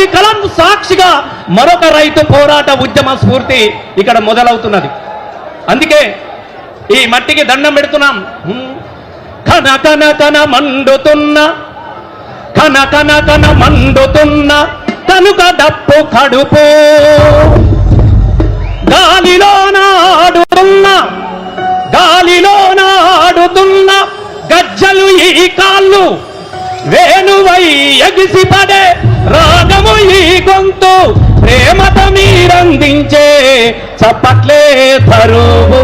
కాళోజీ కలం సాక్షిగా మరొక రైతు పోరాట ఉద్యమ స్ఫూర్తి ఇక్కడ మొదలవుతున్నది. అందుకే ఈ మట్టికి దండం పెడుతున్నాం. కన కన కన మండుతున్న కన కన కన మండుతున్న కనుక డప్పు కడుపు గాలిలోన ఆడుతున్న గజ్జలు ఈ కాళ్ళు వేణువై ఎగిసిపడే రాగము ఈ గొంతు ప్రేమతో మీరందించే చప్పట్లే తరువు.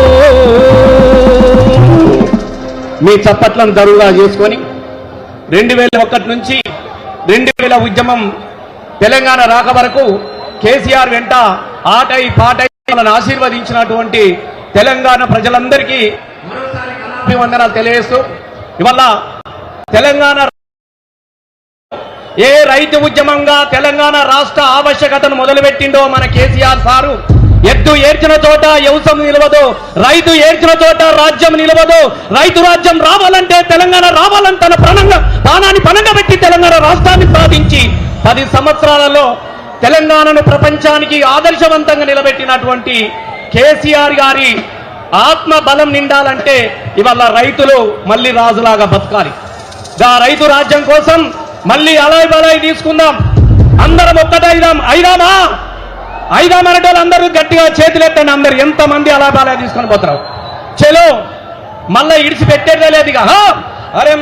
మీ చప్పట్లను దరువుగా చేసుకొని 2001 నుంచి 2000 ఉద్యమం తెలంగాణ రాక వరకు కేసీఆర్ వెంట ఆటై పాటై మనల్ని ఆశీర్వదించినటువంటి తెలంగాణ ప్రజలందరికీ అభివందనాలు తెలియజేస్తూ ఇవాళ తెలంగాణ ఏ రైతు ఉద్యమంగా తెలంగాణ రాష్ట్ర ఆవశ్యకతను మొదలుపెట్టిండో మన కేసీఆర్ సారు, ఎద్దు ఏడ్చిన చోట వ్యవసాయం నిలవదు, రైతు ఏడ్చిన చోట రాజ్యం నిలవదు, రైతు రాజ్యం రావాలంటే తెలంగాణ రావాలని తన ప్రాణాన్ని పణంగా పెట్టి తెలంగాణ రాష్ట్రాన్ని సాధించి 10 సంవత్సరాలలో తెలంగాణను ప్రపంచానికి ఆదర్శవంతంగా నిలబెట్టినటువంటి కేసీఆర్ గారి ఆత్మ బలం నిండాలంటే ఇవాళ రైతులు మళ్ళీ రాజులాగా బతకాలి. ఆ రైతు రాజ్యం కోసం మళ్ళీ అలాయ్ బలాయి తీసుకుందాం, అందరం ఒక్కటైదాం. ఐదాం అనటోళ్ళు అందరూ గట్టిగా చేతులెత్తండి. అందరు ఎంతమంది అలా బాలాయి తీసుకొని పోతారు? చలో మళ్ళీ ఇడిచిపెట్టేదే లేదుగా. అరే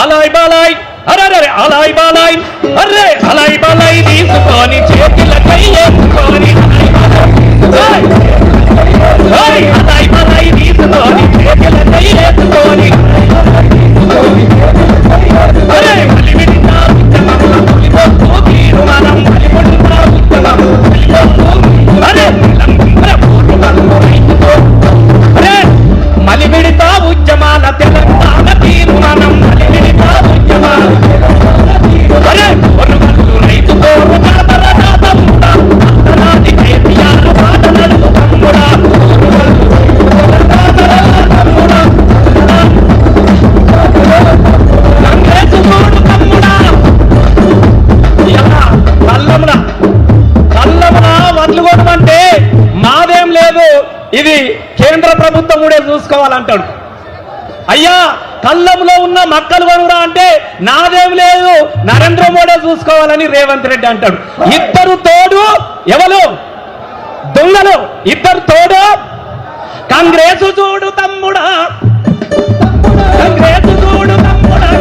అలాయ్ బాలాయ్, అరే అలాయ్ బాలాయ్, అరే అలాయ్ బాలాయ్ తీసుకొని చేతులకై వేసుకొని అలాయ్ బాలాయ్ తీసుకొని చేతులకై వేసుకొని అరే మళ్ళీ విడినా మనం మలిమిడితా ఉద్యమాల తెలంగాణ తీర్మానం మలిమిడితా ఉద్యమాల రైతు వదులుకోవడం మాదేం లేదు, ఇది కేంద్ర ప్రభుత్వం కూడా చూసుకోవాలంటాడు. అయ్యా కళ్ళంలో ఉన్న మక్కలు కొనురా అంటే నాదేం లేదు, నరేంద్ర మోడీ చూసుకోవాలని రేవంత్ రెడ్డి అంటాడు. ఇద్దరు తోడు ఎవరు దొంగలు, ఇద్దరు తోడు కాంగ్రెస్ చూడు తమ్ముడా, కాంగ్రెస్ చూడు తమ్ముడా,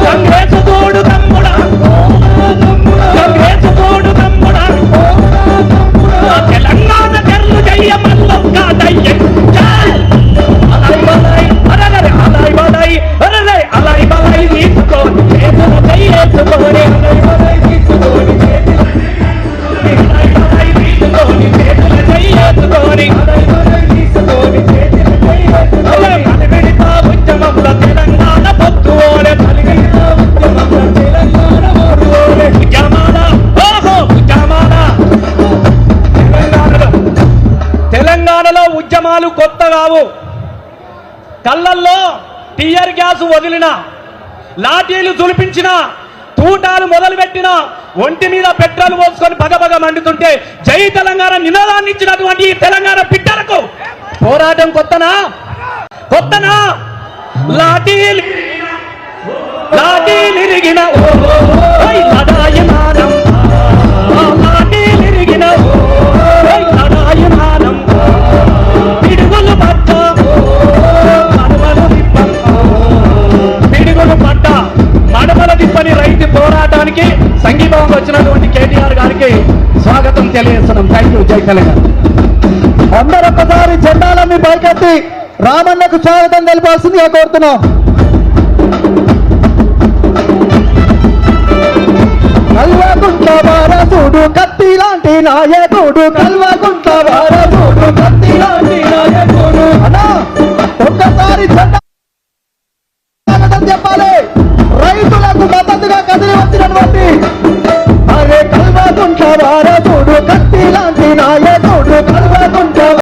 కాంగ్రెస్ చూడు తమ్ముడా, కాంగ్రెస్ చూడు తమ్ముడా, తెలంగాణ తెల్లు జయ్య మల్లొక్క దయ్య అలాయ్ బలాయ్ తీసుకొని చేతులు చేసుకొని ఉద్యమంలో తెలంగాణ పొత్తు తెలంగాణలో ఉద్యమాలు కొత్త కావు. కళ్ళల్లో టియర్ గ్యాస్ వదిలిన, లాఠీలు తులిపించిన, తూటాలు మొదలుపెట్టిన, ఒంటి మీద పెట్రోల్ పోసుకొని పగపగ మండుతుంటే జై తెలంగాణ నినాదాన్ని ఇచ్చినటువంటి ఈ తెలంగాణ బిడ్డలకు పోరాటం కొత్తనా? లాఠీలిరిగిన పిడుగులు పట్ట మడమల తిప్పని రైతు పోరాటానికి సంఘీభావం వచ్చినటువంటి కేటీఆర్ గారికి స్వాగతం తెలియజేస్తున్నాం. Thank you. జై తెలంగాణ. అందరూ ఒక్కసారి జెండాలన్నీ పైకెత్తి రామన్నకు స్వాగతం తెలిపాల్సిందిగా కోరుతున్నాం. కల్వకుంట్ల వారసుడు కత్తి లాంటి నాయకుడు, కల్వకుంట్ల వారసుడు కత్తి లాంటి నాయకుడు. అన్నా ఒక్కసారి జెండా చెప్పాలి. రైతులకు మద్దతుగా కదిలి వచ్చినటువంటి అరే కల్వకుంట్ల వారసుడు కత్తి లాంటి నాయకుడు.